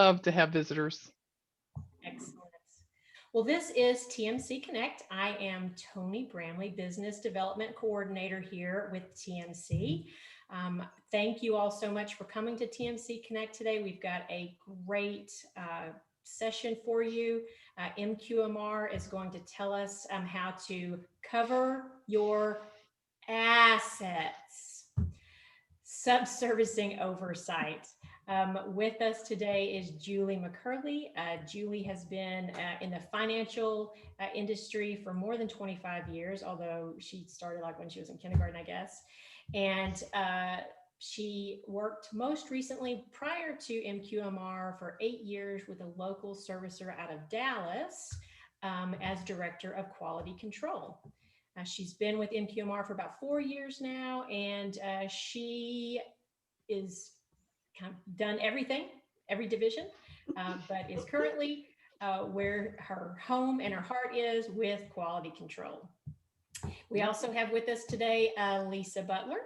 Love to have visitors. Excellent. Well, this is TMC Connect. I am Tony Bramley, Business Development Coordinator here with TMC. Thank you all so much for coming to TMC Connect today. We've got a great session for you. MQMR is going to tell us how to cover your assets. Subservicing oversight. With us today is Julie McCurley. Julie has been in the financial industry for more than 25 years, although she started like when she was in kindergarten, I guess. And she worked most recently prior to MQMR for 8 years with a local servicer out of Dallas as Director of Quality Control. She's been with MQMR for about 4 years now, and she is kind of done everything, every division, but is currently where her home and her heart is with quality control. We also have with us today Lisa Butler,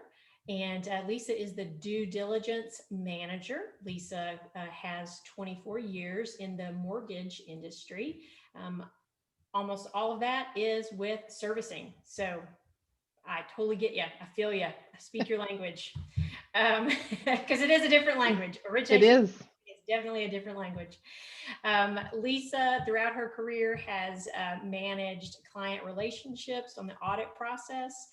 and Lisa is the due diligence manager. Lisa has 24 years in the mortgage industry. Almost all of that is with servicing. So I totally get you. I feel you. I speak your language. Because it is a different language. Origination It is. It's definitely a different language. Lisa, throughout her career, has managed client relationships on the audit process.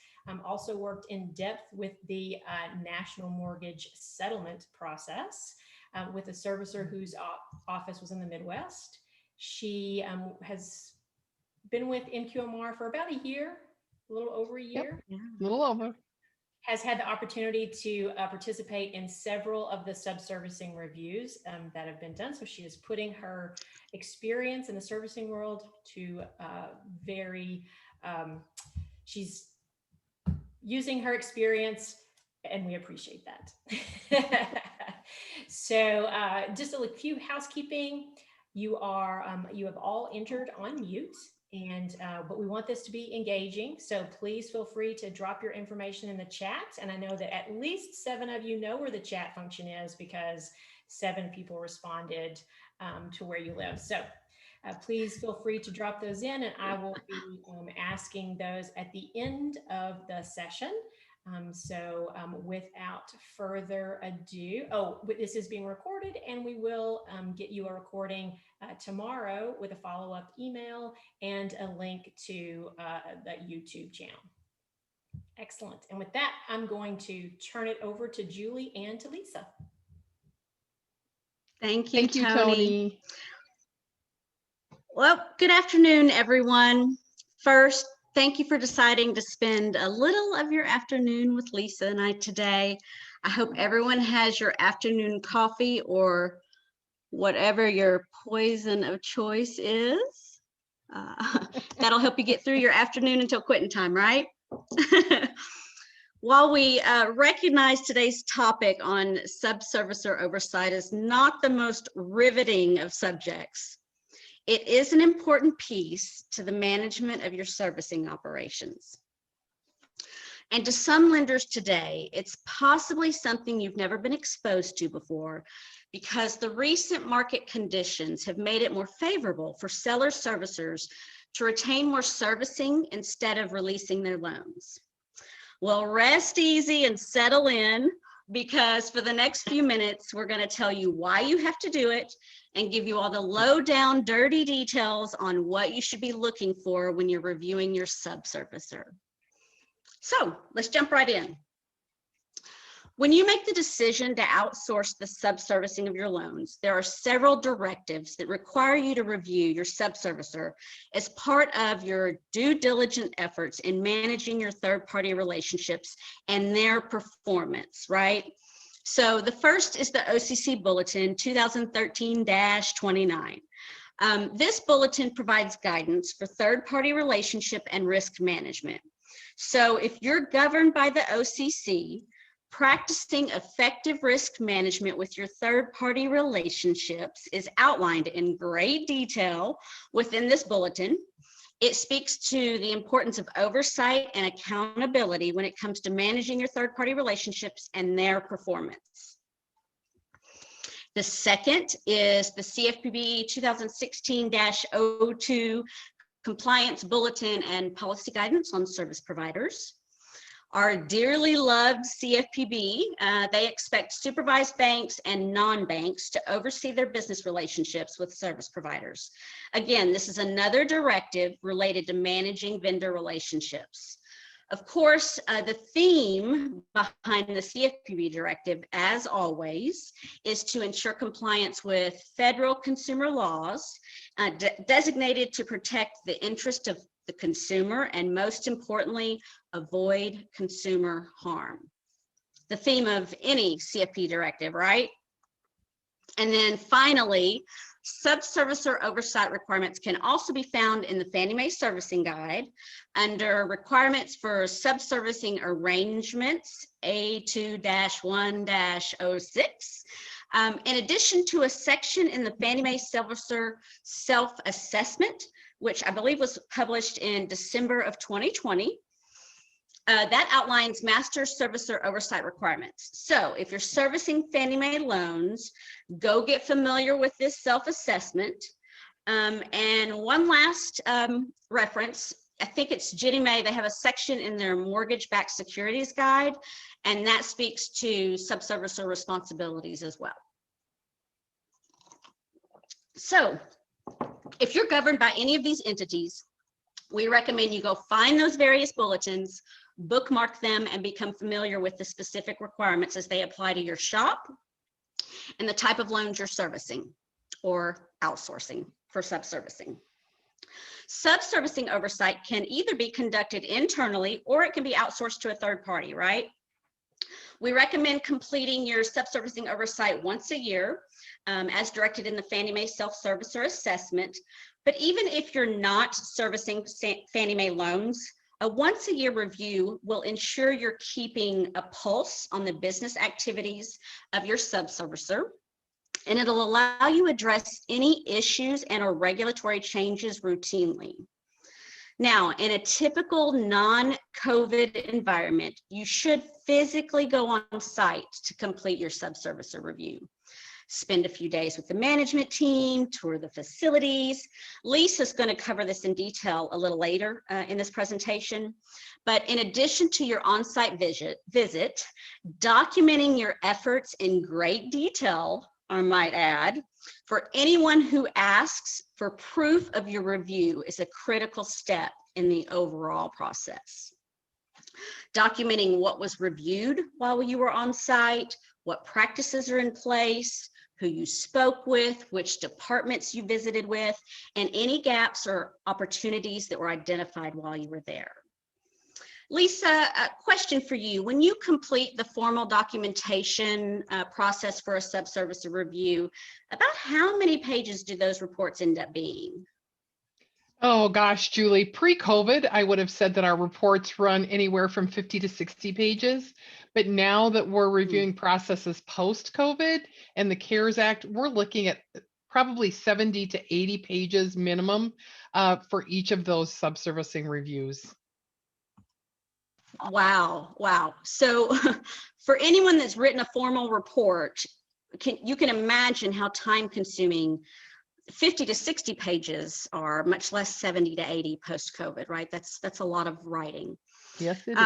Also worked in depth with the national mortgage settlement process with a servicer whose office was in the Midwest. She has been with MQMR for about a year, a little over a year. Yep. A little over. Has had the opportunity to participate in several of the subservicing reviews that have been done. So she is putting her experience in the servicing world to she's using her experience, and we appreciate that. So just a few housekeeping. You have all entered on mute. And but we want this to be engaging, so please feel free to drop your information in the chat. And I know that at least 7 of you know where the chat function is, because 7 people responded to where you live. So please feel free to drop those in, and I will be asking those at the end of the session. Without further ado, this is being recorded, and we will get you a recording tomorrow with a follow-up email and a link to the YouTube channel. Excellent. And with that, I'm going to turn it over to Julie and to Lisa. Thank you, Thank you, Tony. Well, good afternoon, everyone. First, thank you for deciding to spend a little of your afternoon with Lisa and I today. I hope everyone has your afternoon coffee or whatever your poison of choice is. That'll help you get through your afternoon until quitting time, right? While we recognize today's topic on subservicer oversight is not the most riveting of subjects, it is an important piece to the management of your servicing operations. And to some lenders today, it's possibly something you've never been exposed to before, because the recent market conditions have made it more favorable for seller servicers to retain more servicing instead of releasing their loans. Well, rest easy and settle in, because for the next few minutes, we're going to tell you why you have to do it and give you all the low down dirty details on what you should be looking for when you're reviewing your subservicer. So let's jump right in. When you make the decision to outsource the subservicing of your loans, there are several directives that require you to review your subservicer as part of your due diligence efforts in managing your third-party relationships and their performance, right? So the first is the OCC Bulletin 2013-29. This bulletin provides guidance for third-party relationship and risk management. So if you're governed by the OCC, practicing effective risk management with your third-party relationships is outlined in great detail within this bulletin. It speaks to the importance of oversight and accountability when it comes to managing your third-party relationships and their performance. The second is the CFPB 2016-02 Compliance Bulletin and Policy Guidance on Service Providers. Our dearly loved CFPB, they expect supervised banks and non-banks to oversee their business relationships with service providers. Again, this is another directive related to managing vendor relationships. Of course, the theme behind the CFPB directive, as always, is to ensure compliance with federal consumer laws designated to protect the interest of the consumer and, most importantly, avoid consumer harm. The theme of any CFP directive, right? And then finally, subservicer oversight requirements can also be found in the Fannie Mae Servicing Guide under requirements for subservicing arrangements A2-1-06. In addition to a section in the Fannie Mae Servicer Self-Assessment, which I believe was published in December of 2020, that outlines master servicer oversight requirements. So if you're servicing Fannie Mae loans, go get familiar with this self-assessment. And one last reference, I think it's Ginnie Mae, they have a section in their mortgage-backed securities guide, and that speaks to subservicer responsibilities as well. So if you're governed by any of these entities, we recommend you go find those various bulletins, bookmark them, and become familiar with the specific requirements as they apply to your shop and the type of loans you're servicing or outsourcing for subservicing. Subservicing oversight can either be conducted internally or it can be outsourced to a third party, right? We recommend completing your subservicing oversight once a year, as directed in the Fannie Mae Self-Servicer Assessment. But even if you're not servicing Fannie Mae loans, a once-a-year review will ensure you're keeping a pulse on the business activities of your subservicer, and it'll allow you to address any issues and or regulatory changes routinely. Now, in a typical non-COVID environment, you should physically go on site to complete your subservicer review. Spend a few days with the management team, tour the facilities. Lisa's going to cover this in detail a little later in this presentation. But in addition to your on-site visit, documenting your efforts in great detail, I might add, for anyone who asks for proof of your review is a critical step in the overall process. Documenting what was reviewed while you were on site, what practices are in place, who you spoke with, which departments you visited with, and any gaps or opportunities that were identified while you were there. Lisa, a question for you. When you complete the formal documentation process for a subservicer review, about how many pages do those reports end up being? Oh gosh, Julie, pre-COVID, I would have said that our reports run anywhere from 50 to 60 pages. But now that we're reviewing processes post-COVID and the CARES Act, we're looking at probably 70 to 80 pages minimum for each of those subservicing reviews. Wow, wow. So for anyone that's written a formal report, you can imagine how time-consuming 50 to 60 pages are, much less 70 to 80 post-COVID, right? That's a lot of writing. Yes, it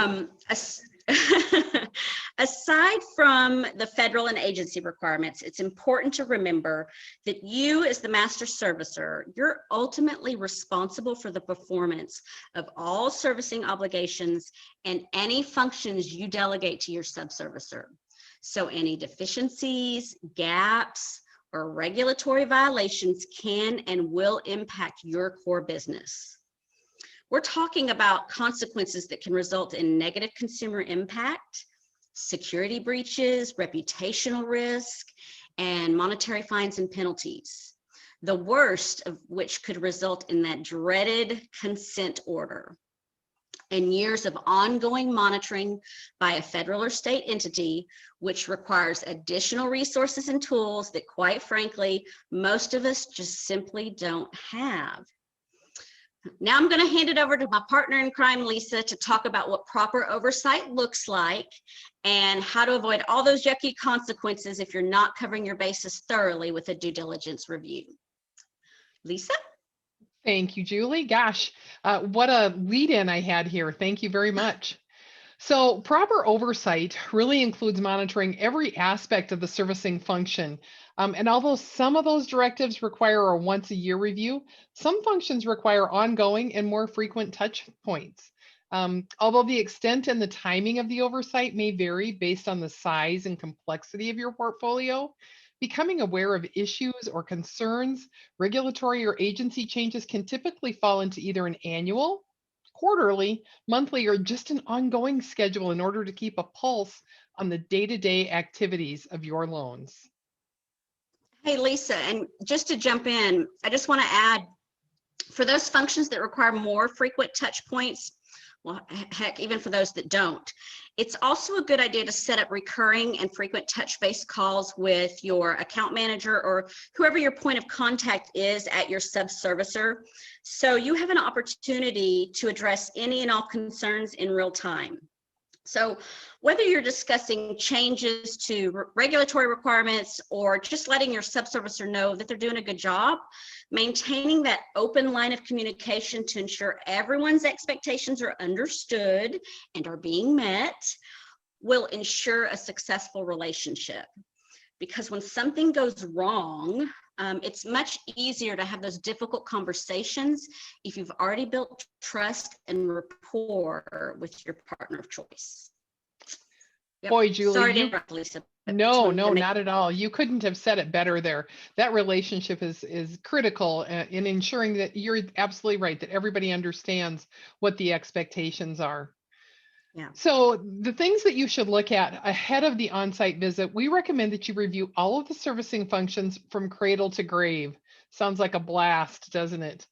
is. Aside from the federal and agency requirements, it's important to remember that you, as the master servicer, you're ultimately responsible for the performance of all servicing obligations and any functions you delegate to your subservicer. So any deficiencies, gaps, or regulatory violations can and will impact your core business. We're talking about consequences that can result in negative consumer impact, security breaches, reputational risk, and monetary fines and penalties, the worst of which could result in that dreaded consent order and years of ongoing monitoring by a federal or state entity, which requires additional resources and tools that, quite frankly, most of us just simply don't have. Now I'm going to hand it over to my partner in crime, Lisa, to talk about what proper oversight looks like and how to avoid all those yucky consequences if you're not covering your bases thoroughly with a due diligence review. Lisa? Thank you, Julie. Gosh, what a lead in I had here. Thank you very much. So proper oversight really includes monitoring every aspect of the servicing function. And although some of those directives require a once a year review, some functions require ongoing and more frequent touch points. Although the extent and the timing of the oversight may vary based on the size and complexity of your portfolio, becoming aware of issues or concerns, regulatory or agency changes can typically fall into either an annual, quarterly, monthly, or just an ongoing schedule in order to keep a pulse on the day-to-day activities of your loans. Hey, Lisa, and just to jump in, I just want to add, for those functions that require more frequent touch points, well, heck, even for those that don't, it's also a good idea to set up recurring and frequent touch base calls with your account manager or whoever your point of contact is at your subservicer. So you have an opportunity to address any and all concerns in real time. So whether you're discussing changes to regulatory requirements or just letting your subservicer know that they're doing a good job, maintaining that open line of communication to ensure everyone's expectations are understood and are being met will ensure a successful relationship. Because when something goes wrong, it's much easier to have those difficult conversations if you've already built trust and rapport with your partner of choice. Yep. Boy, Julie, sorry to interrupt, Lisa. No, not at all. You couldn't have said it better there. That relationship is critical in ensuring that you're absolutely right, that everybody understands what the expectations are. Yeah. So the things that you should look at ahead of the on-site visit, we recommend that you review all of the servicing functions from cradle to grave. Sounds like a blast, doesn't it?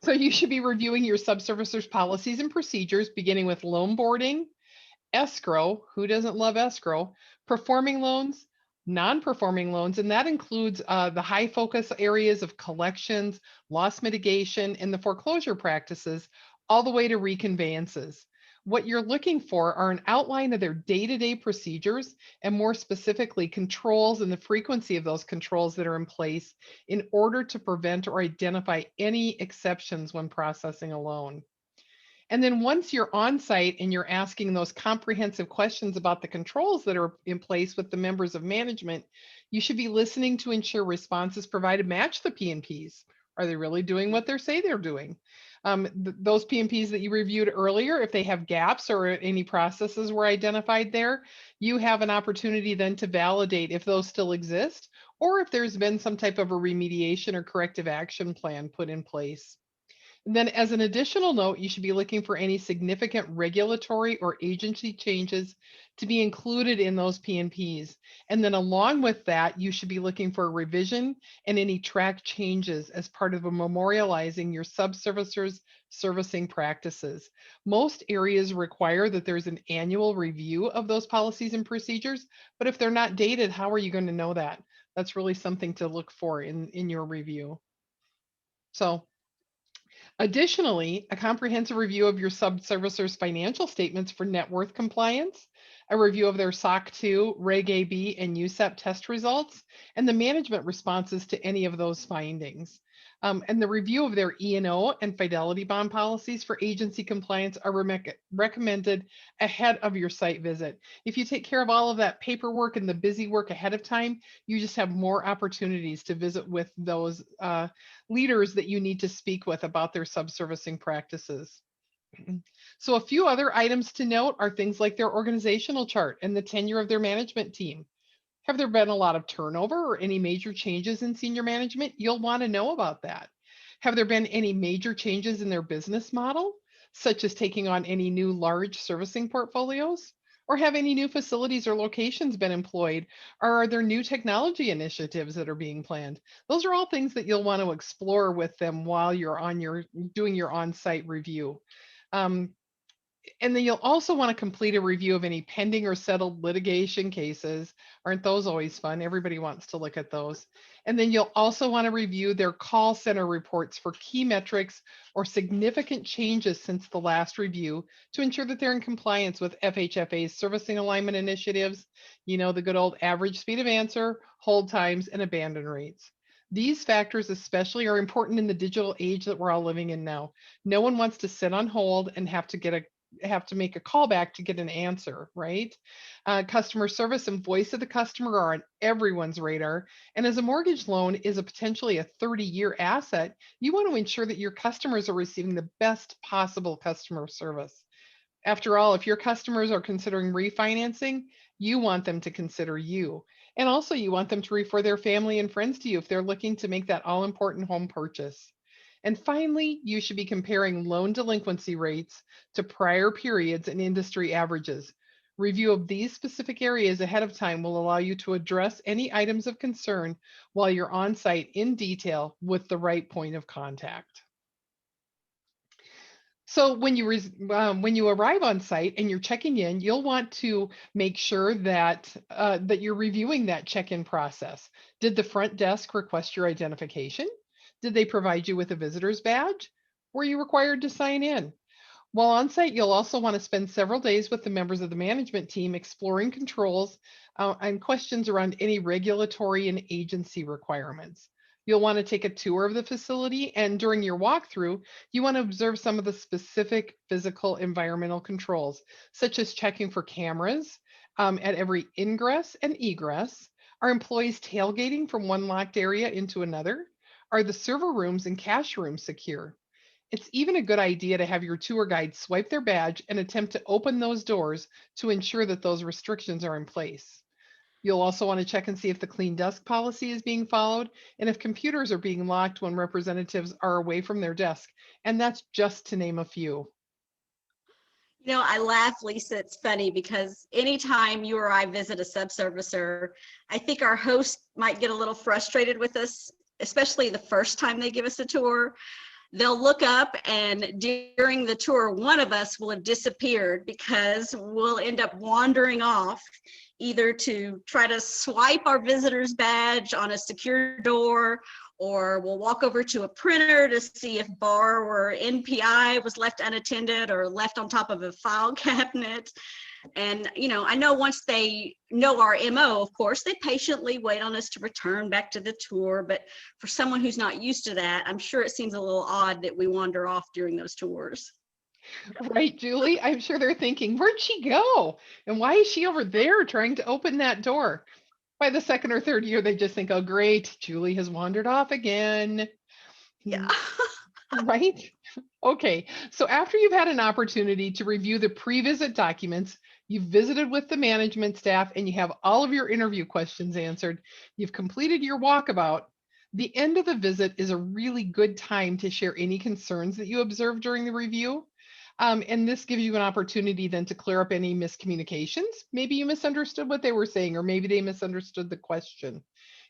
So you should be reviewing your subservicer's policies and procedures, beginning with loan boarding, escrow, who doesn't love escrow, performing loans, non-performing loans, and that includes the high focus areas of collections, loss mitigation, and the foreclosure practices, all the way to reconveyances. What you're looking for are an outline of their day-to-day procedures and more specifically controls and the frequency of those controls that are in place in order to prevent or identify any exceptions when processing a loan. And then once you're on site and you're asking those comprehensive questions about the controls that are in place with the members of management, you should be listening to ensure responses provided match the P&Ps. Are they really doing what they say they're doing? Those P&Ps that you reviewed earlier, if they have gaps or any processes were identified there, you have an opportunity then to validate if those still exist or if there's been some type of a remediation or corrective action plan put in place. And then as an additional note, you should be looking for any significant regulatory or agency changes to be included in those P&Ps. And then along with that, you should be looking for a revision and any track changes as part of memorializing your subservicers' servicing practices. Most areas require that there's an annual review of those policies and procedures, but if they're not dated, how are you going to know that? That's really something to look for in your review. So additionally, a comprehensive review of your subservicer's financial statements for net worth compliance, a review of their SOC 2, Reg AB, and USEP test results, and the management responses to any of those findings. And the review of their E&O and fidelity bond policies for agency compliance are recommended ahead of your site visit. If you take care of all of that paperwork and the busy work ahead of time, you just have more opportunities to visit with those leaders that you need to speak with about their subservicing practices. So a few other items to note are things like their organizational chart and the tenure of their management team. Have there been a lot of turnover or any major changes in senior management? You'll want to know about that. Have there been any major changes in their business model, such as taking on any new large servicing portfolios? Or have any new facilities or locations been employed? Or are there new technology initiatives that are being planned? Those are all things that you'll want to explore with them while you're doing your on-site review. And then you'll also want to complete a review of any pending or settled litigation cases. Aren't those always fun? Everybody wants to look at those. And then you'll also want to review their call center reports for key metrics or significant changes since the last review to ensure that they're in compliance with FHFA's servicing alignment initiatives, the good old average speed of answer, hold times, and abandon rates. These factors especially are important in the digital age that we're all living in now. No one wants to sit on hold and have to make a callback to get an answer, right? Customer service and voice of the customer are on everyone's radar. And as a mortgage loan is a potentially a 30-year asset, you want to ensure that your customers are receiving the best possible customer service. After all, if your customers are considering refinancing, you want them to consider you. And also, you want them to refer their family and friends to you if they're looking to make that all important home purchase. And finally, you should be comparing loan delinquency rates to prior periods and industry averages. Review of these specific areas ahead of time will allow you to address any items of concern while you're on site in detail with the right point of contact. So when you arrive on site and you're checking in, you'll want to make sure that that you're reviewing that check-in process. Did the front desk request your identification? Did they provide you with a visitor's badge? Were you required to sign in? While on site, you'll also want to spend several days with the members of the management team exploring controls and questions around any regulatory and agency requirements. You'll want to take a tour of the facility, and during your walkthrough, you want to observe some of the specific physical environmental controls, such as checking for cameras at every ingress and egress. Are employees tailgating from one locked area into another? Are the server rooms and cash rooms secure? It's even a good idea to have your tour guide swipe their badge and attempt to open those doors to ensure that those restrictions are in place. You'll also want to check and see if the clean desk policy is being followed and if computers are being locked when representatives are away from their desk. And that's just to name a few. I laugh, Lisa. It's funny because anytime you or I visit a subservicer, I think our host might get a little frustrated with us, especially the first time they give us a tour. They'll look up, and during the tour, one of us will have disappeared because we'll end up wandering off either to try to swipe our visitor's badge on a secure door, or we'll walk over to a printer to see if borrower NPI was left unattended or left on top of a file cabinet. And, I know once they know our MO, of course, they patiently wait on us to return back to the tour. But for someone who's not used to that, I'm sure it seems a little odd that we wander off during those tours. Right, Julie? I'm sure they're thinking, where'd she go? And why is she over there trying to open that door? By the second or third year, they just think, oh, great, Julie has wandered off again. Yeah. Right? Okay, so after you've had an opportunity to review the pre-visit documents, you've visited with the management staff, and you have all of your interview questions answered, you've completed your walkabout, the end of the visit is a really good time to share any concerns that you observed during the review. And this gives you an opportunity then to clear up any miscommunications. Maybe you misunderstood what they were saying, or maybe they misunderstood the question.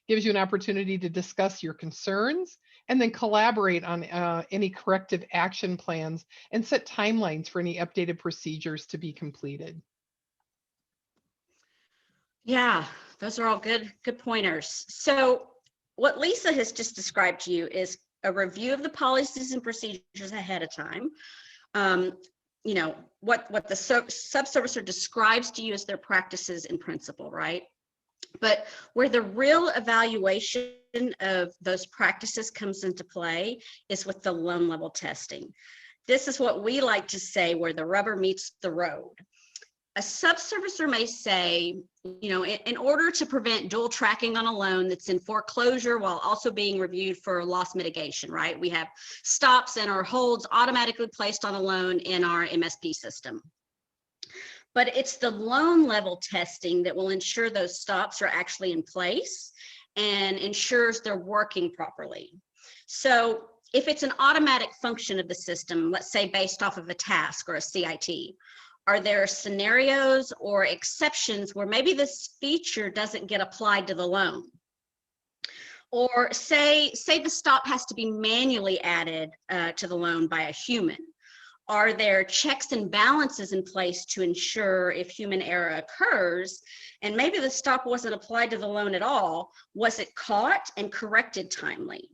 Gives you an opportunity to discuss your concerns and then collaborate on any corrective action plans and set timelines for any updated procedures to be completed. Yeah, those are all good pointers. So what Lisa has just described to you is a review of the policies and procedures ahead of time. What the subservicer describes to you as their practices in principle, right? But where the real evaluation of those practices comes into play is with the loan level testing. This is what we like to say where the rubber meets the road. A subservicer may say, in order to prevent dual tracking on a loan that's in foreclosure while also being reviewed for loss mitigation, right? We have stops and our holds automatically placed on a loan in our MSP system. But it's the loan level testing that will ensure those stops are actually in place and ensures they're working properly. So if it's an automatic function of the system, let's say based off of a task or a CIT, are there scenarios or exceptions where maybe this feature doesn't get applied to the loan? Or say the stop has to be manually added to the loan by a human. Are there checks and balances in place to ensure if human error occurs, and maybe the stop wasn't applied to the loan at all, was it caught and corrected timely?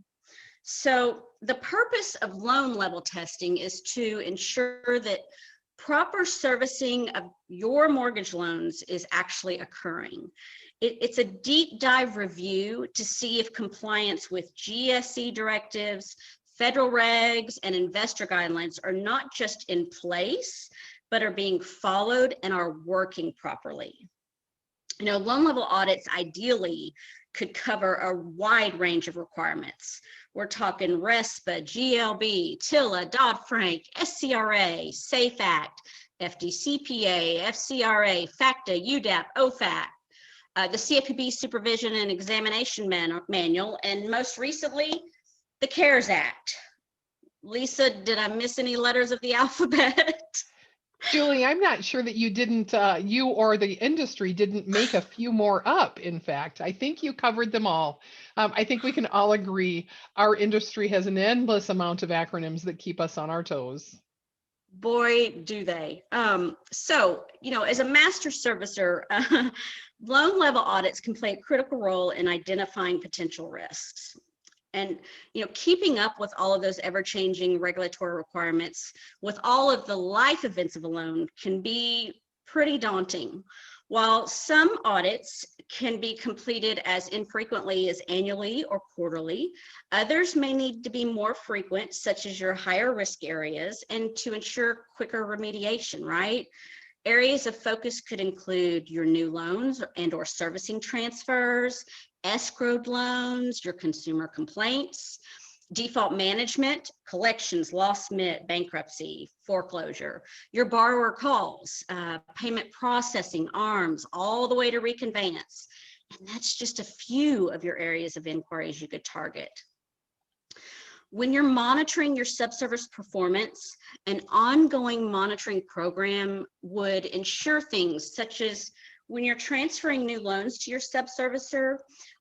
So the purpose of loan level testing is to ensure that proper servicing of your mortgage loans is actually occurring. It's a deep dive review to see if compliance with GSE directives, federal regs, and investor guidelines are not just in place, but are being followed and are working properly. You know, loan level audits ideally could cover a wide range of requirements. We're talking RESPA, GLB, TILA, Dodd-Frank, SCRA, SAFE Act, FDCPA, FCRA, FACTA, UDAP, OFAC, the CFPB Supervision and Examination Manual, and most recently, the CARES Act. Lisa, did I miss any letters of the alphabet? Julie, I'm not sure that you didn't, you or the industry didn't make a few more up, in fact. I think you covered them all. I think we can all agree our industry has an endless amount of acronyms that keep us on our toes. Boy, do they. So, you know, as a master servicer, loan level audits can play a critical role in identifying potential risks. And, you know, keeping up with all of those ever-changing regulatory requirements with all of the life events of a loan can be pretty daunting. While some audits can be completed as infrequently as annually or quarterly, others may need to be more frequent, such as your higher risk areas, and to ensure quicker remediation, right? Areas of focus could include your new loans and or servicing transfers, escrowed loans, your consumer complaints, default management, collections, loss mit, bankruptcy, foreclosure, your borrower calls, payment processing, ARMs, all the way to reconveyance. And that's just a few of your areas of inquiries you could target. When you're monitoring your subservice performance, an ongoing monitoring program would ensure things such as when you're transferring new loans to your subservicer,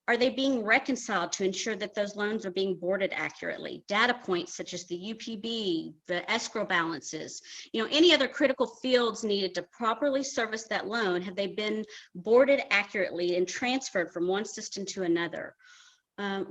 are they being reconciled to ensure that those loans are being boarded accurately? Data points such as the UPB, the escrow balances, you know, any other critical fields needed to properly service that loan, have they been boarded accurately and transferred from one system to another?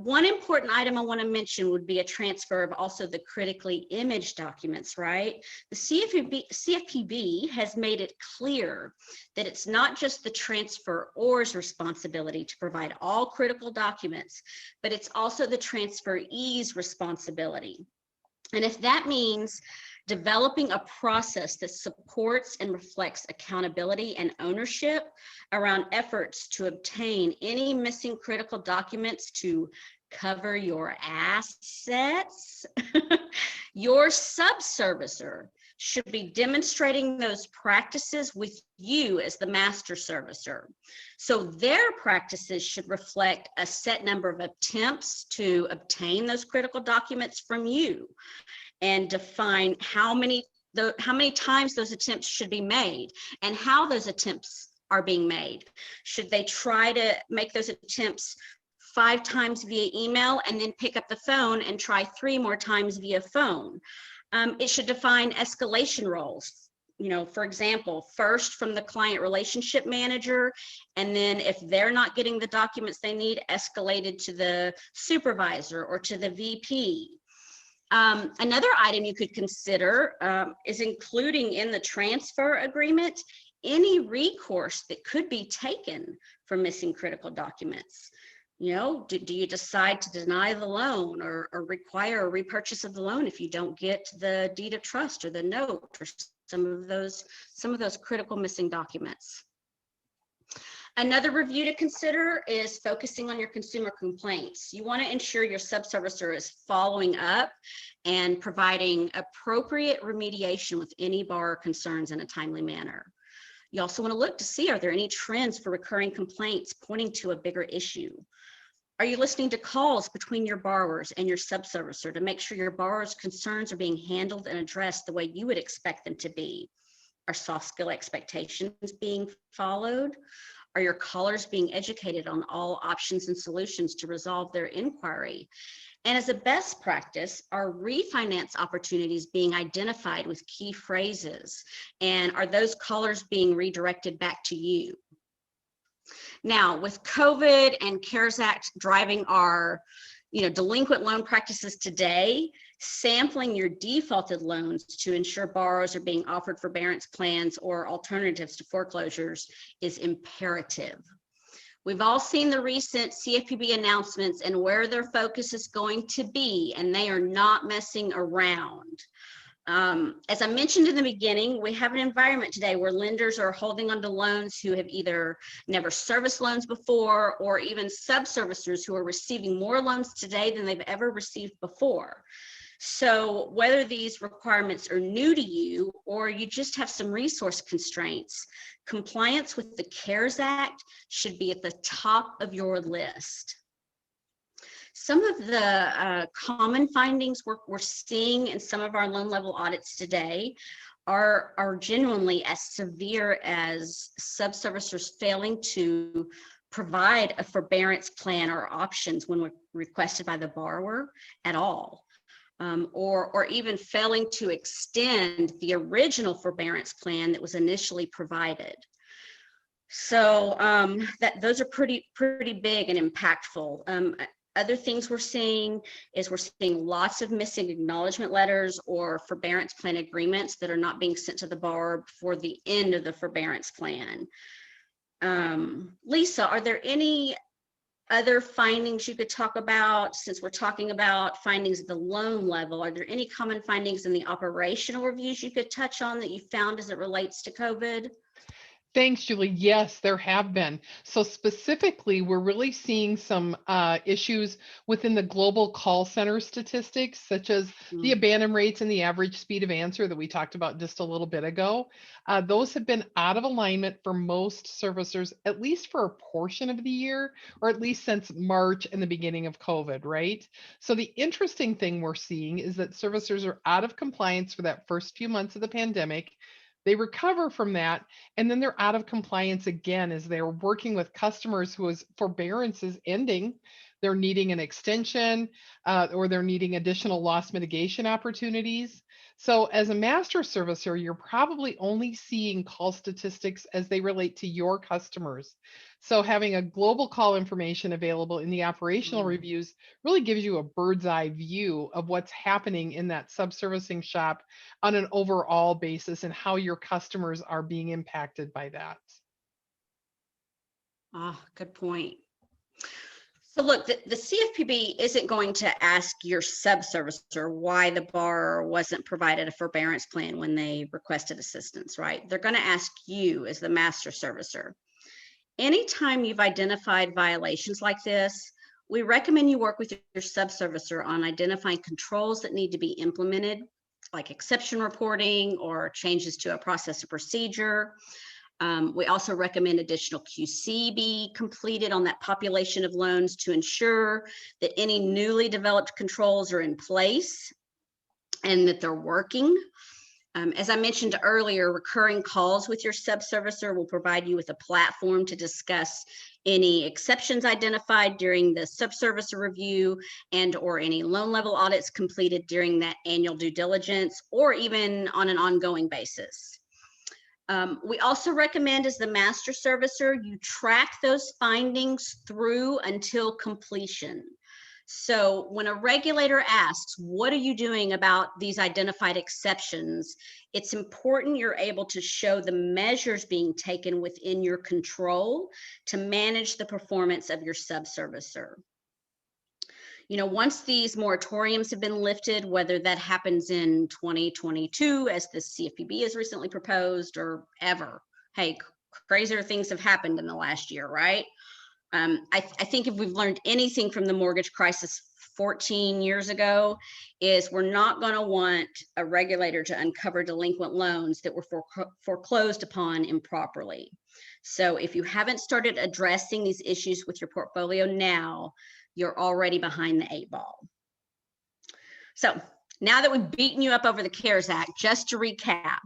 One important item I want to mention would be a transfer of also the critically imaged documents, right? The CFPB has made it clear that it's not just the transferor's responsibility to provide all critical documents, but it's also the transferee's responsibility. And if that means developing a process that supports and reflects accountability and ownership around efforts to obtain any missing critical documents to cover your assets, your subservicer should be demonstrating those practices with you as the master servicer. So their practices should reflect a set number of attempts to obtain those critical documents from you, and define how many times those attempts should be made and how those attempts are being made. Should they try to make those attempts 5 times via email and then pick up the phone and try 3 more times via phone? It should define escalation roles. You know, for example, first from the client relationship manager, and then if they're not getting the documents they need, escalated to the supervisor or to the VP. Another item you could consider is including in the transfer agreement any recourse that could be taken for missing critical documents. You know, do you decide to deny the loan or require a repurchase of the loan if you don't get the deed of trust or the note or some of those critical missing documents? Another review to consider is focusing on your consumer complaints. You want to ensure your subservicer is following up and providing appropriate remediation with any borrower concerns in a timely manner. You also want to look to see, are there any trends for recurring complaints pointing to a bigger issue? Are you listening to calls between your borrowers and your subservicer to make sure your borrower's concerns are being handled and addressed the way you would expect them to be? Are soft skill expectations being followed? Are your callers being educated on all options and solutions to resolve their inquiry? And as a best practice, are refinance opportunities being identified with key phrases? And are those callers being redirected back to you? Now, with COVID and CARES Act driving our delinquent loan practices today, sampling your defaulted loans to ensure borrowers are being offered forbearance plans or alternatives to foreclosures is imperative. We've all seen the recent CFPB announcements and where their focus is going to be, and they are not messing around. As I mentioned in the beginning, we have an environment today where lenders are holding onto loans who have either never serviced loans before, or even subservicers who are receiving more loans today than they've ever received before. So whether these requirements are new to you or you just have some resource constraints, compliance with the CARES Act should be at the top of your list. Some of the common findings we're seeing in some of our loan level audits today are genuinely as severe as subservicers failing to provide a forbearance plan or options when requested by the borrower at all. Or even failing to extend the original forbearance plan that was initially provided. So those are pretty big and impactful. Other things we're seeing lots of missing acknowledgement letters or forbearance plan agreements that are not being sent to the borrower before the end of the forbearance plan. Lisa, are there any other findings you could talk about, since we're talking about findings at the loan level? Are there any common findings in the operational reviews you could touch on that you found as it relates to COVID? Thanks, Julie. Yes, there have been. So specifically, we're really seeing some issues within the global call center statistics, such as the abandon rates and the average speed of answer that we talked about just a little bit ago. Those have been out of alignment for most servicers, at least for a portion of the year, or at least since March and the beginning of COVID, right? So the interesting thing we're seeing is that servicers are out of compliance for that first few months of the pandemic. They recover from that, and then they're out of compliance again as they're working with customers whose forbearance is ending. They're needing an extension or they're needing additional loss mitigation opportunities. So as a master servicer, you're probably only seeing call statistics as they relate to your customers. So having a global call information available in the operational reviews really gives you a bird's eye view of what's happening in that subservicing shop on an overall basis and how your customers are being impacted by that. Good point. So look, the CFPB isn't going to ask your subservicer why the borrower wasn't provided a forbearance plan when they requested assistance, right? They're going to ask you as the master servicer. Anytime you've identified violations like this, we recommend you work with your subservicer on identifying controls that need to be implemented, like exception reporting or changes to a process or procedure. We also recommend additional QC be completed on that population of loans to ensure that any newly developed controls are in place and that they're working. As I mentioned earlier, recurring calls with your subservicer will provide you with a platform to discuss any exceptions identified during the subservicer review and or any loan level audits completed during that annual due diligence or even on an ongoing basis. We also recommend as the master servicer, you track those findings through until completion. So when a regulator asks, what are you doing about these identified exceptions? It's important you're able to show the measures being taken within your control to manage the performance of your subservicer. You know, once these moratoriums have been lifted, whether that happens in 2022, as the CFPB has recently proposed, or ever, hey, crazier things have happened in the last year, right? I think if we've learned anything from the mortgage crisis 14 years ago, is we're not going to want a regulator to uncover delinquent loans that were foreclosed upon improperly. So if you haven't started addressing these issues with your portfolio now, you're already behind the 8 ball. So now that we've beaten you up over the CARES Act, just to recap,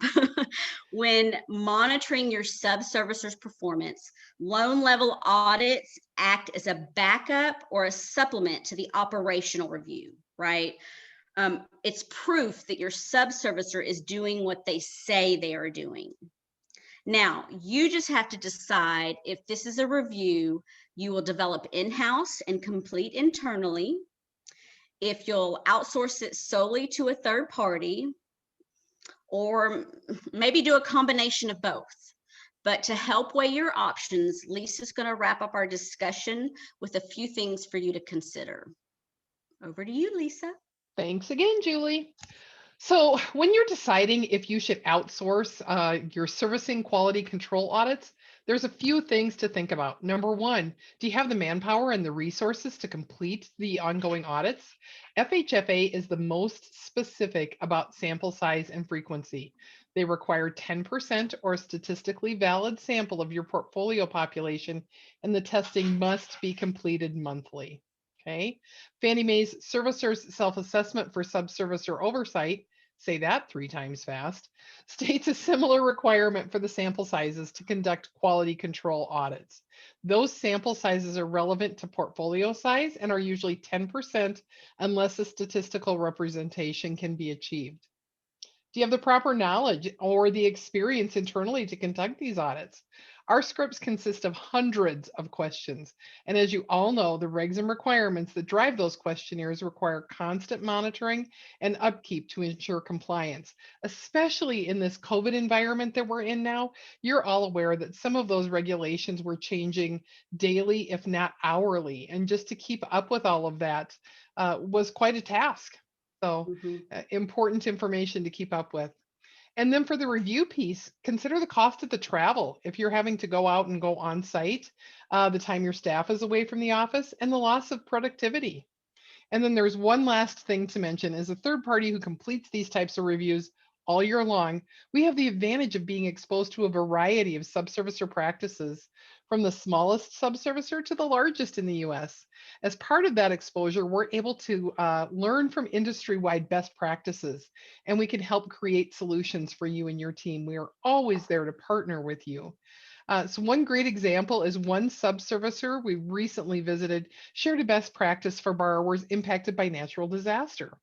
When monitoring your subservicer's performance, loan level audits act as a backup or a supplement to the operational review, right? It's proof that your subservicer is doing what they say they are doing. Now, you just have to decide if this is a review you will develop in-house and complete internally, if you'll outsource it solely to a third party, or maybe do a combination of both. But to help weigh your options, Lisa's going to wrap up our discussion with a few things for you to consider. Over to you, Lisa. Thanks again, Julie. So when you're deciding if you should outsource your servicing quality control audits, there's a few things to think about. Number one, do you have the manpower and the resources to complete the ongoing audits? FHFA is the most specific about sample size and frequency. They require 10% or statistically valid sample of your portfolio population, and the testing must be completed monthly. Okay. Fannie Mae's servicer's self-assessment for subservicer oversight, say that 3 times fast, states a similar requirement for the sample sizes to conduct quality control audits. Those sample sizes are relevant to portfolio size and are usually 10% unless a statistical representation can be achieved. Do you have the proper knowledge or the experience internally to conduct these audits? Our scripts consist of hundreds of questions. And as you all know, the regs and requirements that drive those questionnaires require constant monitoring and upkeep to ensure compliance, especially in this COVID environment that we're in now. You're all aware that some of those regulations were changing daily, if not hourly. And just to keep up with all of that was quite a task. So important information to keep up with. And then for the review piece, consider the cost of the travel. If you're having to go out and go on site, the time your staff is away from the office, and the loss of productivity. And then there's one last thing to mention. As a third party who completes these types of reviews all year long, we have the advantage of being exposed to a variety of subservicer practices, from the smallest subservicer to the largest in the US. As part of that exposure, we're able to learn from industry-wide best practices, and we can help create solutions for you and your team. We are always there to partner with you. So one great example is one subservicer we recently visited shared a best practice for borrowers impacted by natural disaster.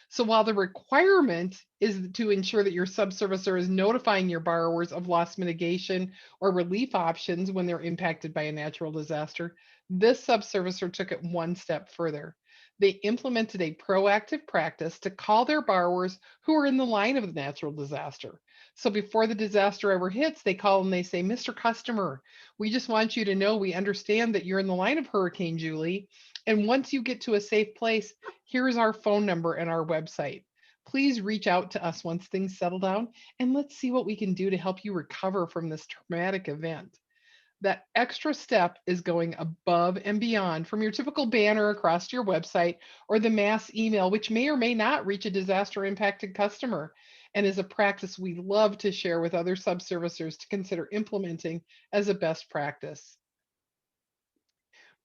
So while the requirement is to ensure that your subservicer is notifying your borrowers of loss mitigation or relief options when they're impacted by a natural disaster, this subservicer took it one step further. They implemented a proactive practice to call their borrowers who are in the line of the natural disaster. So before the disaster ever hits, they call and they say, "Mr. Customer, we just want you to know we understand that you're in the line of Hurricane Julie. And once you get to a safe place, here's our phone number and our website. Please reach out to us once things settle down, and let's see what we can do to help you recover from this traumatic event." That extra step is going above and beyond from your typical banner across your website or the mass email, which may or may not reach a disaster impacted customer, and is a practice we love to share with other subservicers to consider implementing as a best practice.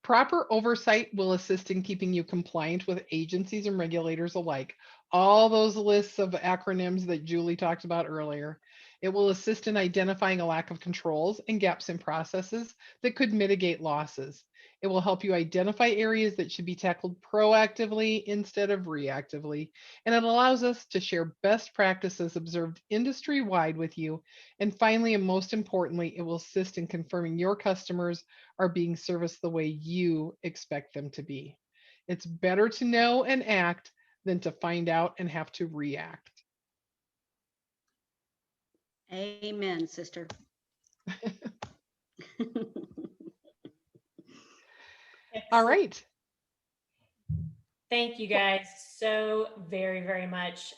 Proper oversight will assist in keeping you compliant with agencies and regulators alike. All those lists of acronyms that Julie talked about earlier. It will assist in identifying a lack of controls and gaps in processes that could mitigate losses. It will help you identify areas that should be tackled proactively instead of reactively. And it allows us to share best practices observed industry-wide with you. And finally, and most importantly, it will assist in confirming your customers are being serviced the way you expect them to be. It's better to know and act than to find out and have to react. Amen, sister. All right. Thank you guys so very, very much.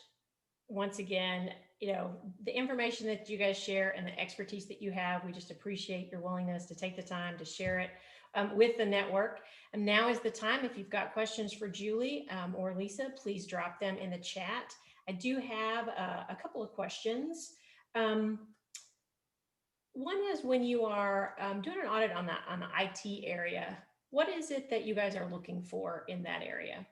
Once again, the information that you guys share and the expertise that you have, we just appreciate your willingness to take the time to share it with the network. And now is the time. If you've got questions for Julie or Lisa, please drop them in the chat. I do have a couple of questions. One is, when you are doing an audit on the IT area, what is it that you guys are looking for in that area?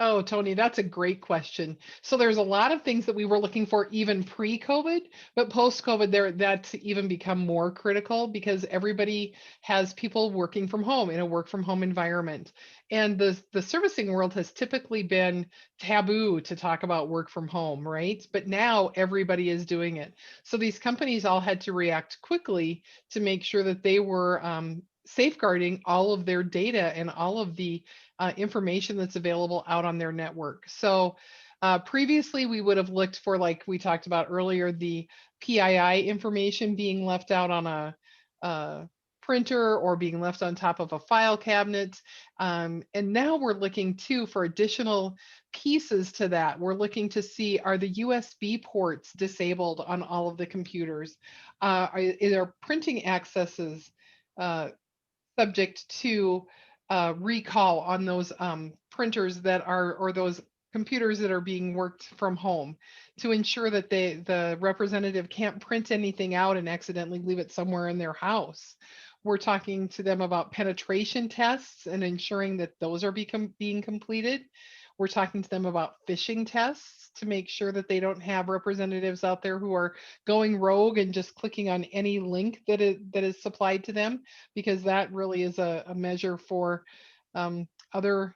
Oh, Tony, that's a great question. So there's a lot of things that we were looking for even pre-COVID, but post-COVID, that's even become more critical because everybody has people working from home in a work from home environment. And the servicing world has typically been taboo to talk about work from home, right? But now everybody is doing it. So these companies all had to react quickly to make sure that they were safeguarding all of their data and all of the information that's available out on their network. So previously, we would have looked for, like we talked about earlier, the PII information being left out on a printer or being left on top of a file cabinet. And now we're looking too for additional pieces to that. We're looking to see, are the USB ports disabled on all of the computers? Are printing accesses subject to recall on those printers that are, or those computers that are being worked from home, to ensure that the representative can't print anything out and accidentally leave it somewhere in their house. We're talking to them about penetration tests and ensuring that those are being completed. We're talking to them about phishing tests to make sure that they don't have representatives out there who are going rogue and just clicking on any link that is supplied to them, because that really is a measure for other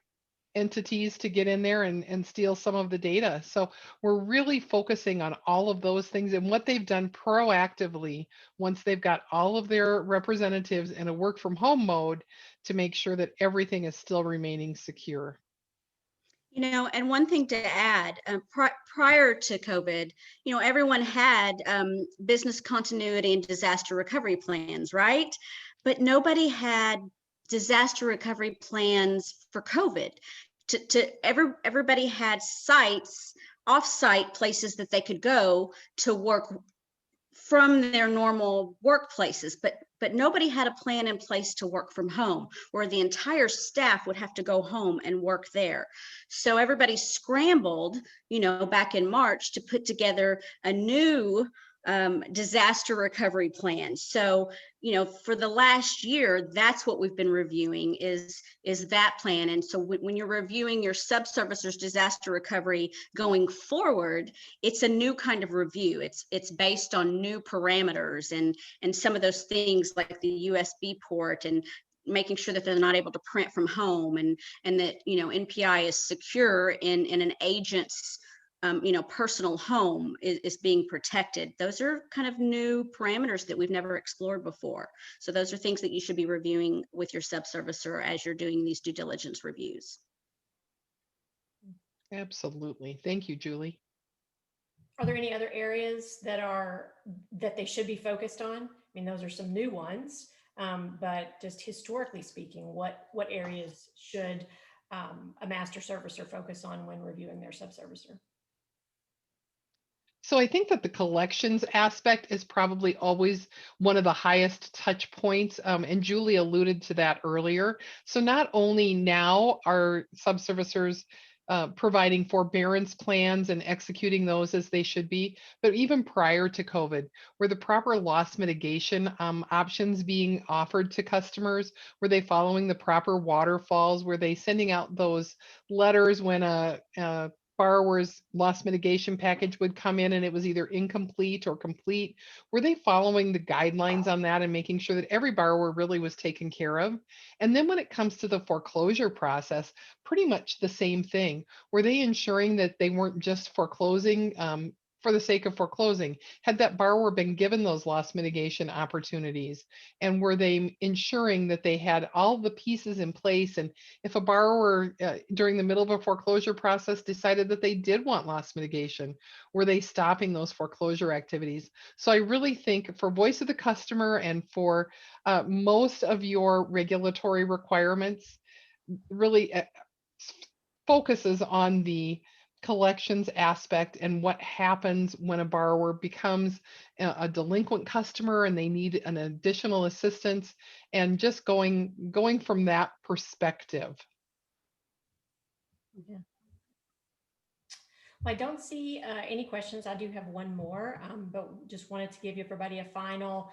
entities to get in there and steal some of the data. So we're really focusing on all of those things and what they've done proactively once they've got all of their representatives in a work from home mode, to make sure that everything is still remaining secure. You know, and one thing to add, prior to COVID, you know, everyone had business continuity and disaster recovery plans, right? But nobody had disaster recovery plans for COVID. Everybody had sites, off-site places that they could go to work from their normal workplaces, but nobody had a plan in place to work from home, where the entire staff would have to go home and work there. So everybody scrambled, you know, back in March to put together a new disaster recovery plan. So, you know, for the last year, that's what we've been reviewing is that plan. And so when you're reviewing your subservicers disaster recovery going forward, it's a new kind of review. It's based on new parameters and some of those things like the USB port and making sure that they're not able to print from home, and that, you know, NPI is secure in an agent's you know, personal home is being protected. Those are kind of new parameters that we've never explored before. So those are things that you should be reviewing with your subservicer as you're doing these due diligence reviews. Absolutely. Thank you, Julie. Are there any other areas that they should be focused on? I mean, those are some new ones, but just historically speaking, what areas should a master servicer focus on when reviewing their subservicer? So I think that the collections aspect is probably always one of the highest touch points. And Julie alluded to that earlier. So not only now are subservicers providing forbearance plans and executing those as they should be, but even prior to COVID, were the proper loss mitigation options being offered to customers? Were they following the proper waterfalls? Were they sending out those letters when a borrower's loss mitigation package would come in and it was either incomplete or complete? Were they following the guidelines on that and making sure that every borrower really was taken care of? And then when it comes to the foreclosure process, pretty much the same thing. Were they ensuring that they weren't just foreclosing for the sake of foreclosing? Had that borrower been given those loss mitigation opportunities? And were they ensuring that they had all the pieces in place? And if a borrower during the middle of a foreclosure process decided that they did want loss mitigation, were they stopping those foreclosure activities? So I really think for voice of the customer and for most of your regulatory requirements, really focuses on the collections aspect and what happens when a borrower becomes a delinquent customer and they need an additional assistance, and just going from that perspective. Yeah. I don't see any questions. I do have one more, but just wanted to give everybody a final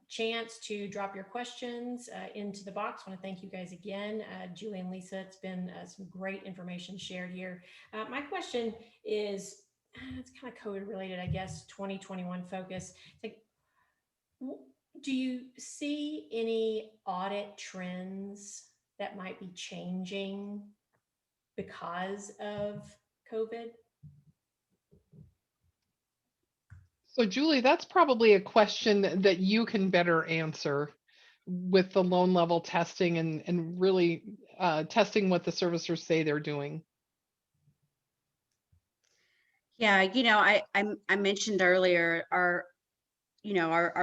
chance to drop your questions into the box. I want to thank you guys again. Julie and Lisa, it's been some great information shared here. My question is, it's kind of COVID related, I guess, 2021 focus. It's like, do you see any audit trends that might be changing because of COVID? So Julie, that's probably a question that you can better answer with the loan level testing and really testing what the servicers say they're doing. Yeah, I mentioned earlier our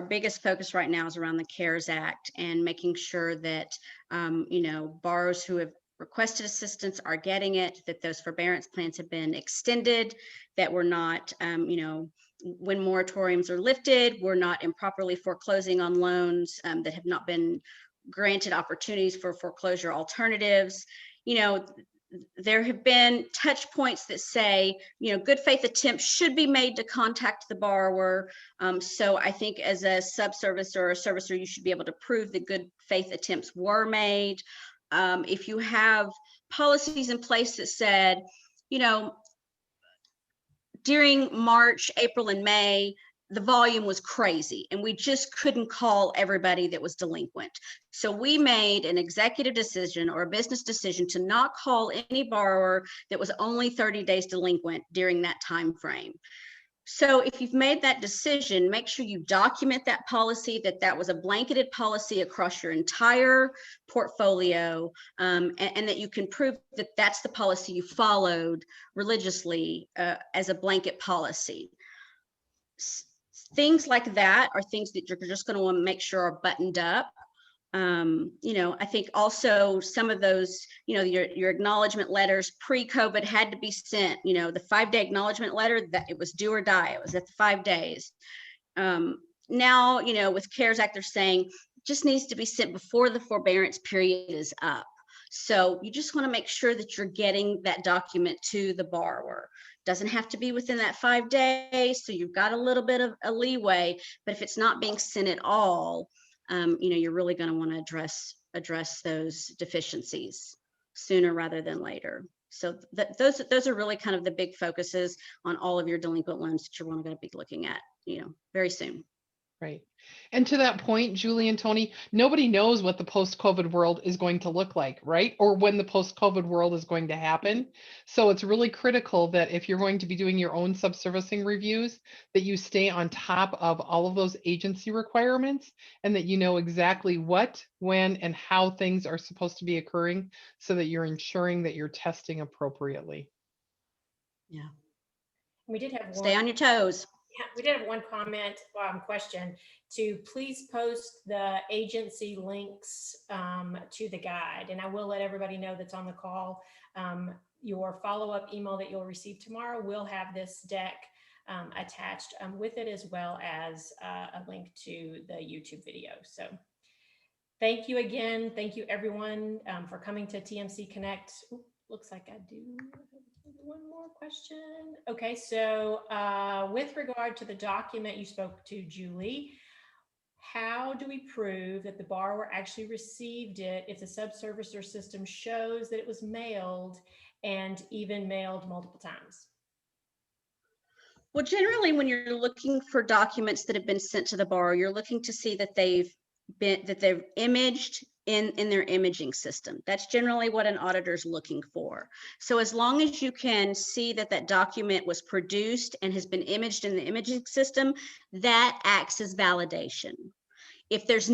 biggest focus right now is around the CARES Act and making sure that borrowers who have requested assistance are getting it, that those forbearance plans have been extended, that we're not when moratoriums are lifted, we're not improperly foreclosing on loans that have not been granted opportunities for foreclosure alternatives. There have been touch points that say, good faith attempts should be made to contact the borrower. So I think as a subservicer or a servicer, you should be able to prove that good faith attempts were made. If you have policies in place that said, during March, April, and May, the volume was crazy and we just couldn't call everybody that was delinquent. So we made an executive decision or a business decision to not call any borrower that was only 30 days delinquent during that time frame. So if you've made that decision, make sure you document that policy, that was a blanketed policy across your entire portfolio, and that you can prove that that's the policy you followed religiously as a blanket policy. Things like that are things that you're just going to want to make sure are buttoned up. I think also some of those, your acknowledgement letters pre-COVID had to be sent, the 5-day acknowledgement letter, that it was do or die. It was at the 5 days. Now, with CARES Act, they're saying it just needs to be sent before the forbearance period is up. So you just want to make sure that you're getting that document to the borrower. Doesn't have to be within that 5 days. So you've got a little bit of a leeway, but if it's not being sent at all, you're really going to want to address those deficiencies sooner rather than later. So those are really kind of the big focuses on all of your delinquent loans that you're going to be looking at, very soon. Right. And to that point, Julie and Tony, nobody knows what the post-COVID world is going to look like, right? Or when the post-COVID world is going to happen. So it's really critical that if you're going to be doing your own subservicing reviews, that you stay on top of all of those agency requirements and that you know exactly what, when, and how things are supposed to be occurring so that you're ensuring that you're testing appropriately. Yeah. We did have Stay on your toes. Yeah, we did have one comment question to please post the agency links to the guide. And I will let everybody know that's on the call. Your follow-up email that you'll receive tomorrow will have this deck attached with it, as well as a link to the YouTube video. So thank you again. Thank you everyone for coming to TMC Connect. Ooh, looks like I do one more question. Okay, so with regard to the document you spoke to, Julie, how do we prove that the borrower actually received it if the subservicer system shows that it was mailed and even mailed multiple times? Well, generally, when you're looking for documents that have been sent to the borrower, you're looking to see that they've imaged in their imaging system. That's generally what an auditor is looking for. So as long as you can see that document was produced and has been imaged in the imaging system, that acts as validation. If there's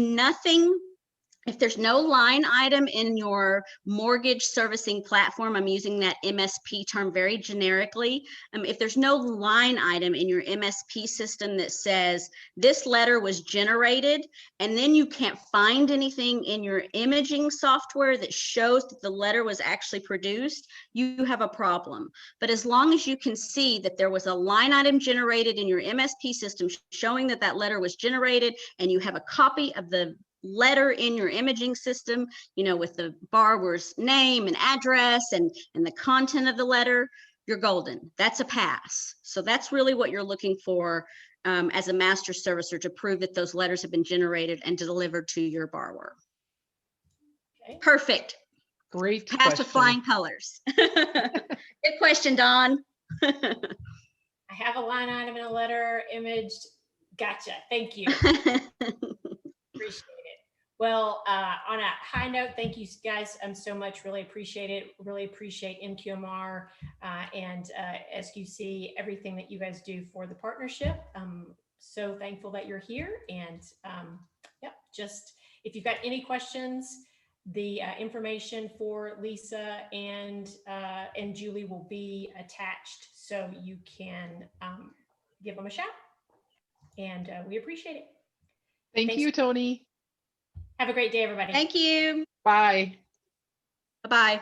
no line item in your mortgage servicing platform, I'm using that MSP term very generically. If there's no line item in your MSP system that says this letter was generated, and then you can't find anything in your imaging software that shows that the letter was actually produced, you have a problem. But as long as you can see that there was a line item generated in your MSP system showing that letter was generated, and you have a copy of the letter in your imaging system, with the borrower's name and address and the content of the letter, you're golden. That's a pass. So that's really what you're looking for as a master servicer to prove that those letters have been generated and delivered to your borrower. Okay. Perfect. Great Pass with question. flying colors. Good question, Dawn. I have a line item in a letter imaged. Gotcha. Thank you. Appreciate it. Well, on a high note, thank you guys so much. Really appreciate it. Really appreciate MQMR and SQC, everything that you guys do for the partnership. So thankful that you're here. And yep, just if you've got any questions, the information for Lisa and Julie will be attached, so you can give them a shout. And we appreciate it. Thank Thanks. you, Tony. Have a great day, everybody. Thank you. Bye. Bye-bye.